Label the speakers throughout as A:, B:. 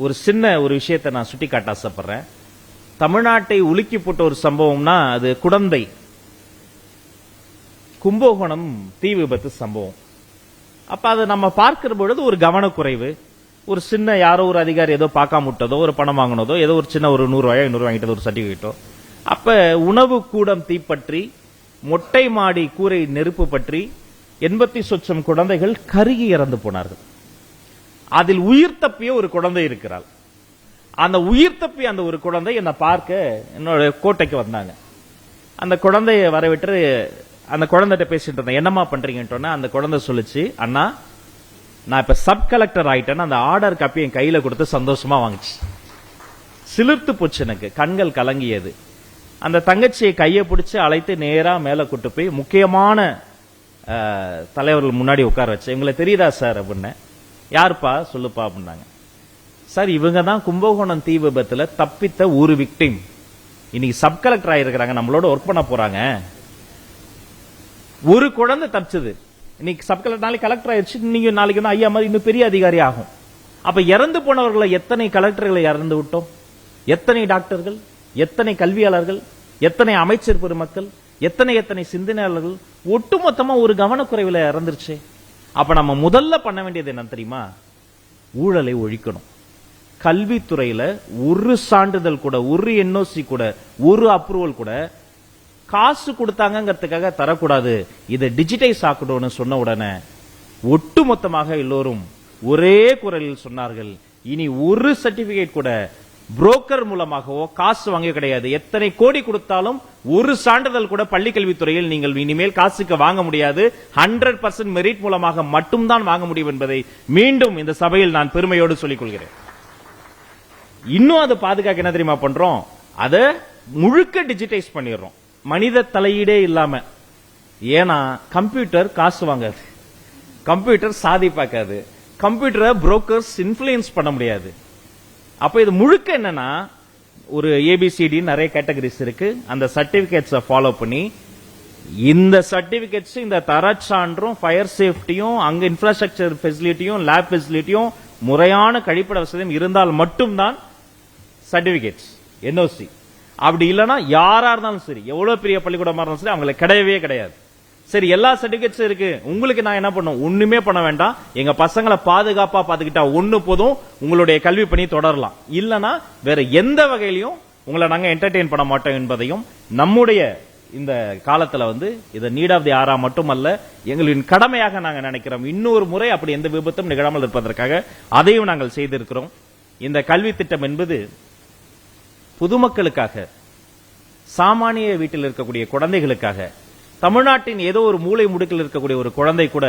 A: ஒரு சின்ன ஒரு விஷயத்தை நான் சுட்டி காட்ட ஆசைப்படுறேன். தமிழ்நாட்டை உலுக்கி போட்ட ஒரு சம்பவம்னா அது குடந்தை கும்பகோணம் தீ விபத்து சம்பவம். அப்ப அதை நம்ம பார்க்கிற பொழுது ஒரு கவனக்குறைவு, ஒரு சின்ன யாரோ ஒரு அதிகாரி ஏதோ பார்க்காம விட்டதோ, ஒரு பணம் வாங்கினதோ, ஏதோ ஒரு சின்ன ஒரு 100 ரூபாயோ 200 வாங்கிட்டதோ ஒரு சர்டிபிகேட்டோ. அப்ப உணவு கூடம் தீப்பற்றி, மொட்டை மாடி கூரை நெருப்பு பற்றி 80 சொச்சம் குழந்தைகள் கருகி இறந்து போனார்கள். அதில் உயிர் தப்பிய ஒரு குழந்தை இருக்கிறாள். அந்த உயிர் தப்பிய அந்த ஒரு குழந்தை என்னை பார்க்க என்னோட கோட்டைக்கு வந்தாங்க. அந்த குழந்தைய வரவிட்டு அந்த குழந்தைகிட்ட பேசிட்டு இருந்தேன். என்னமா பண்றீங்கன்னு அந்த குழந்தை சொல்லிச்சு, அண்ணா நான் இப்ப சப் கலெக்டர் ஆயிட்டேன்னு அந்த ஆர்டர் காப்பி என் கையில கொடுத்து சந்தோஷமா வாங்கிச்சு. சிலிர்த்து போச்சு, எனக்கு கண்கள் கலங்கியது. அந்த தங்கச்சியை கையை பிடிச்சு அழைத்து நேரா மேல கூட்டு போய் முக்கியமான தலைவர்கள் முன்னாடி உட்கார வச்சு, இவங்களை தெரியுதா சார் அப்படின்னு. யாருப்பா சொல்லுப்பா அப்படின்னாங்க. சார் இவங்க தான் கும்பகோணம் தீ விபத்துல தப்பித்த ஒரு விக்டிம், இன்னைக்கு சப் கலெக்டர் ஆயிருக்கிறாங்க, நம்மளோட ஒர்க் பண்ண போறாங்க. ஒரு குழந்தை தப்பிச்சது, இன்னைக்கு சப் கலெக்டர் நாளைக்கு கலெக்டர் ஆயிடுச்சு, நீங்க நாளைக்கு வந்து ஐயா மாதிரி இன்னும் பெரிய அதிகாரி ஆகும். அப்ப இறந்து போனவர்களை எத்தனை கலெக்டர்களை இறந்து விட்டோம், எத்தனை டாக்டர்கள், எத்தனை கல்வியாளர்கள், எத்தனை அமைச்சர் பெருமக்கள், எத்தனை சிந்தனையாளர்கள் ஒட்டுமொத்தமா ஒரு கவனக்குறைவுல இறந்துருச்சு. அப்ப நம்ம முதல்ல பண்ண வேண்டியது என்ன தெரியுமா? ஊழலை ஒழிக்கணும். கல்வித்துறையில ஒரு சான்றிதழ் கூட, ஒரு என்ஓசி கூட, ஒரு அப்ரூவல் கூட காசு கொடுத்தாங்கிறதுக்காக தரக்கூடாது, இதை டிஜிட்டைஸ் ஆக்கணும்னு சொன்ன உடனே ஒட்டுமொத்தமாக எல்லோரும் ஒரே குரலில் சொன்னார்கள், இனி ஒரு சர்டிபிகேட் கூட புரோக்கர் மூலமாகவோ காசு வாங்க கிடையாது. எத்தனை கோடி கொடுத்தாலும் ஒரு சான்றிதழ் கூட பள்ளி கல்வித்துறையில் நீங்கள் இனிமேல் காசுக்கு வாங்க முடியாது. 100% மெரிட் மூலமாக மட்டும்தான் வாங்க முடியும் என்பதை மீண்டும் இந்த சபையில் நான் பெருமையோடு சொல்லிக் கொள்கிறேன். இன்னும் அதை பாதுகாக்க என்ன தெரியுமா பண்றோம்? அதை முழுக்க டிஜிட்டைஸ் பண்ணிடுறோம், மனித தலையீடே இல்லாம. ஏன்னா கம்ப்யூட்டர் காசு வாங்காது, கம்ப்யூட்டர் சாதி பார்க்காது, கம்ப்யூட்டரை புரோக்கர்ஸ் இன்ஃபுளுயன்ஸ் பண்ண முடியாது. அப்ப இது முழுக்க என்னன்னா ஒரு ஏபிசிடி நிறைய கேட்டகரிஸ் இருக்கு. அந்த சர்டிபிகேட்ஸை ஃபாலோ பண்ணி இந்த சர்டிபிகேட்ஸ், இந்த தரச்சான்றும், ஃபயர் சேஃப்டியும், அங்க இன்ஃப்ராஸ்ட்ரக்சர் ஃபெசிலிட்டியும், லேப் ஃபெசிலிட்டியும், முறையான கழிப்பிட வசதியும் இருந்தால் மட்டும்தான் சர்டிபிகேட்ஸ், என்ஓசி. அப்படி இல்லைன்னா யாரா இருந்தாலும் சரி, எவ்வளவு பெரிய பள்ளிக்கூடமா இருந்தாலும் சரி, அவங்களுக்கு கிடையவே கிடையாது. சரி, எல்லா சர்டிபிகேட்ஸும் இருக்கு, உங்களுக்கு நான் என்ன பண்ணும்? ஒண்ணுமே பண்ண வேண்டாம், எங்க பசங்களை பாதுகாப்பா பாத்துக்கிட்டா ஒண்ணு போதும், உங்களுடைய கல்வி பணி தொடரலாம். இல்லனா வேற எந்த வகையிலையும் உங்களை நாங்க என்டர்டெயின் பண்ண மாட்டோம் என்பதையும் நம்முடைய இந்த காலத்துல இதை நீட் ஆஃப் தி ஆரா மட்டுமல்ல, எங்களின் கடமையாக நாங்க நினைக்கிறோம். இன்னொரு முறை அப்படி எந்த விபத்தும் நிகழாமல் இருப்பதற்காக அதையும் நாங்கள் செய்திருக்கிறோம். இந்த கல்வி திட்டம் என்பது பொதுமக்களுக்காக, சாமானிய வீட்டில் இருக்கக்கூடிய குழந்தைகளுக்காக, தமிழ்நாட்டின் ஏதோ ஒரு மூலை முடுக்கில் இருக்கக்கூடிய ஒரு குழந்தை கூட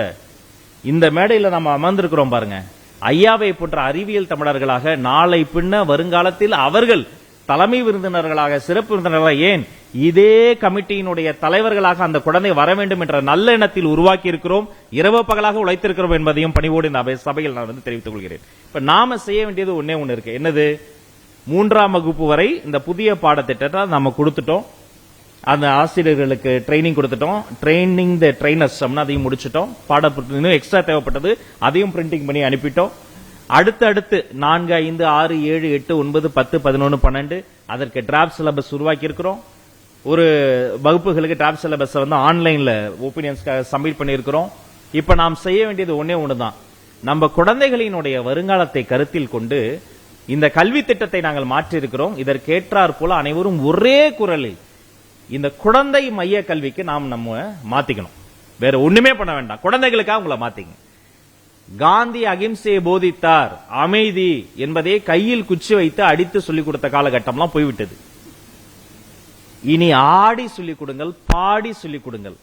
A: இந்த மேடையில் நம்ம அமர்ந்திருக்கிறோம் பாருங்க, ஐயாவை போன்ற அறிவியல் தமிழர்களாக நாளை பின்ன வருங்காலத்தில் அவர்கள் தலைமை விருந்தினர்களாக, சிறப்பு விருந்தினர்களாக, ஏன் இதே கமிட்டியினுடைய தலைவர்களாக அந்த குழந்தை வர வேண்டும் என்ற நல்ல எண்ணத்தில் உருவாக்கி இருக்கிறோம், இரவு பகலாக உழைத்திருக்கிறோம் என்பதையும் பணிவோடு இந்த சபையில் நான் தெரிவித்துக் கொள்கிறேன். இப்ப நாம செய்ய வேண்டியது ஒன்னே ஒன்னு இருக்கு. என்னது? 3ஆம் வகுப்பு வரை இந்த புதிய பாடத்திட்டத்தை நம்ம கொடுத்துட்டோம். அந்த ஆசிரியர்களுக்கு ட்ரைனிங் கொடுத்துட்டோம், ட்ரைனிங் த ட்ரைனர்ஸ் அதையும் முடிச்சிட்டோம். பாடப்புத்தகம் எக்ஸ்ட்ரா தேவைப்பட்டது அதையும் பிரிண்டிங் பண்ணி அனுப்பிட்டோம். அடுத்து 4, 5, 6, 7, 8, 9, 10, 11, 12 அதற்கு டிராப்ட் சிலபஸ் உருவாக்கி இருக்கிறோம். ஒரு வகுப்புகளுக்கு டிராப்ட் சிலபஸ் ஆன்லைன்ல ஒப்பீனியன்ஸ்க்காக சப்மிட் பண்ணியிருக்கிறோம். இப்ப நாம் செய்ய வேண்டியது ஒன்னே ஒண்ணுதான். நம்ம குழந்தைகளினுடைய வருங்காலத்தை கருத்தில் கொண்டு இந்த கல்வி திட்டத்தை நாங்கள் மாற்றி இருக்கிறோம். இதற்கேற்றாற் போல அனைவரும் ஒரே குரலில் இந்த குழந்தை மைய கல்விக்கு நாம் நம்ம மாத்திக்கணும். வேற ஒண்ணுமே பண்ண வேண்டாம், குழந்தைகளுக்காக உங்களை மாத்திங்க. காந்தி அகிம்சையை போதித்தார், அமைதி என்பதை கையில் குச்சி வைத்து அடித்து சொல்லிக் கொடுத்த காலகட்டம்லாம் போய்விட்டது. இனி ஆடி சொல்லிக் கொடுங்கள், பாடி சொல்லிக் கொடுங்கள்.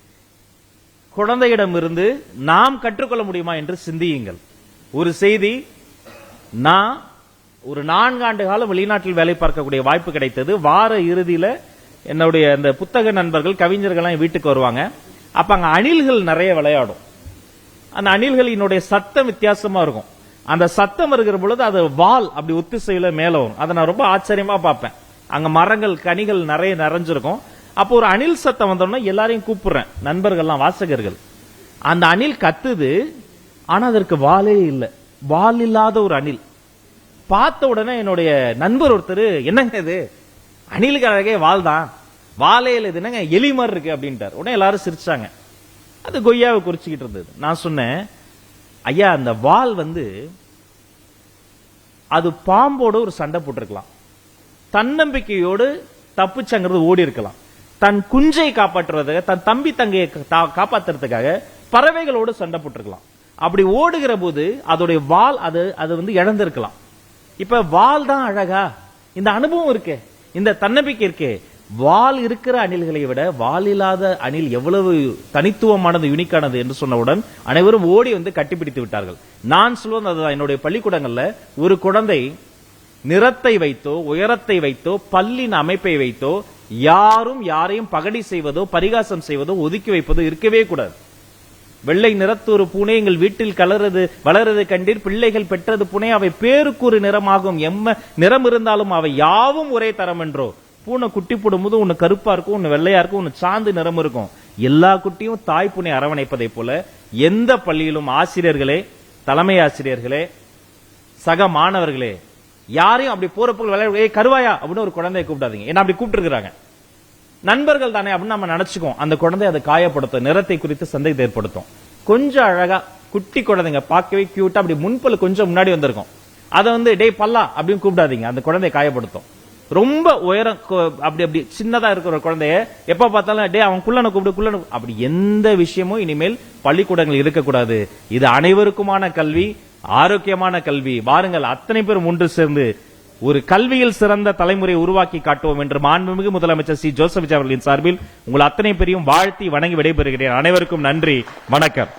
A: குழந்தையிடமிருந்து நாம் கற்றுக்கொள்ள முடியுமா என்று சிந்தியுங்கள். ஒரு செய்தி, நான் ஒரு 4 ஆண்டு காலம் வெளிநாட்டில் வேலை பார்க்கக்கூடிய வாய்ப்பு கிடைத்தது. வார இறுதியில என்னுடைய அந்த புத்தக நண்பர்கள், கவிஞர்கள் வீட்டுக்கு வருவாங்க. அப்ப அங்க அணில்கள் நிறைய விளையாடும். அந்த அணில்களினுடைய சத்தம் வித்தியாசமா இருக்கும். அந்த சத்தம் இருக்கிற பொழுது அது வால் அப்படி ஒத்திசையில மேல வரும். அதை நான் ரொம்ப ஆச்சரியமா பார்ப்பேன். அங்க மரங்கள், கனிகள் நிறைய நிறைஞ்சிருக்கும். அப்போ ஒரு அணில் சத்தம் வந்தோம்னா எல்லாரையும் கூப்பிடுறேன், நண்பர்கள்லாம், வாசகர்கள். அந்த அணில் கத்துது, ஆனா அதற்கு வாலே இல்லை, வால் இல்லாத ஒரு அணில். பார்த்த உடனே என்னுடைய நண்பர் ஒருத்தர், என்னங்க இது அணிலுக்கு அழகே வால் தான், வாழையில இது என்னங்க எலி மாதிரி இருக்கு அப்படின்ட்டார். உடனே எல்லாரும் சிரிச்சாங்க. அது கொய்யாவை குறிச்சுக்கிட்டு இருந்தது. நான் சொன்னேன், ஐயா அந்த வால் அது பாம்போட ஒரு சண்டை போட்டிருக்கலாம், தன்னம்பிக்கையோடு தப்பிச்சங்கிறது ஓடி இருக்கலாம், தன் குஞ்சை காப்பாற்றுவதற்காக, தன் தம்பி தங்கையை காப்பாற்றுறதுக்காக பறவைகளோடு சண்டை போட்டிருக்கலாம். அப்படி ஓடுகிற போது அதோடைய வால் அது இழந்திருக்கலாம். இப்ப வால் தான் அழகா? இந்த அனுபவம் இருக்கே, இந்த தன்னம்பிக்கை இருக்கே. வால் இருக்கிற அணில்களை விட வால் இல்லாத அணில் எவ்வளவு தனித்துவமானது, யூனிக்கானது என்று சொன்னவுடன் அனைவரும் ஓடி கட்டிப்பிடித்து விட்டார்கள். நான் சொல்வது அதுதான். என்னுடைய பள்ளிக்கூடங்கள்ல ஒரு குழந்தை நிறத்தை வைத்தோ உயரத்தை வைத்தோ பல்லின் அமைப்பை வைத்தோ யாரும் யாரையும் பகடி செய்வதோ பரிகாசம் செய்வதோ ஒதுக்கி வைப்பதோ இருக்கவே கூடாது. வெள்ளை நிறத்து ஒரு பூனை எங்கள் வீட்டில் வளர்றது கண்டீர், பிள்ளைகள் பெற்றது பூனை, அவை பேருக்கூறு நிறமாகும், எம்ம நிறம் இருந்தாலும் அவை யாவும் ஒரே தரம் என்றோ. பூனை குட்டி போடும்போது ஒன்னு கருப்பா இருக்கும், ஒன்னு வெள்ளையா இருக்கும், ஒன்னு சாந்து நிறம் இருக்கும். எல்லா குட்டியும் தாய் பூனை அரவணைப்பதை போல எந்த பள்ளியிலும் ஆசிரியர்களே, தலைமை ஆசிரியர்களே, சக மாணவர்களே யாரையும் அப்படி போறப்ப கருவாயா அப்படின்னு ஒரு குழந்தையை கூப்பிடாதீங்க. என்ன அப்படி கூப்பிட்டு இருக்காங்க, நண்பர்கள் தானே அப்படின்னு நம்ம நினைச்சுக்கோம். அந்த குழந்தை அதை காயப்படுத்தும், நிறத்தை குறித்து சந்தேகத்தை ஏற்படுத்தும். கொஞ்சம் அழகா குட்டி குழந்தைங்க பார்க்கவே கியூட்டா அப்படி முன்பல் கொஞ்சம் முன்னாடி வந்திருக்கும், அதை டேய் பல்லா அப்படின்னு கூப்பிடாதீங்க, அந்த குழந்தையை காயப்படுத்தும். ரொம்ப உயரம் அப்படி சின்னதா இருக்கிற குழந்தைய எப்ப பார்த்தாலும் டே அவன் குள்ளன கூப்பிடு அப்படி எந்த விஷயமும் இனிமேல் பள்ளிக்கூடங்கள் இருக்கக்கூடாது. இது அனைவருக்குமான கல்வி, ஆரோக்கியமான கல்வி. வாருங்கள் அத்தனை பேரும் ஒன்று சேர்ந்து ஒரு கல்வியில் சிறந்த தலைமுறை உருவாக்கி காட்டுவோம் என்று மாண்புமிகு முதலமைச்சர் சி. ஜோசப் விஜய் அவர்களின் சார்பில் உங்கள் அத்தனை பேரையும் வாழ்த்தி வணங்கி விடைபெறுகிறேன். அனைவருக்கும் நன்றி, வணக்கம்.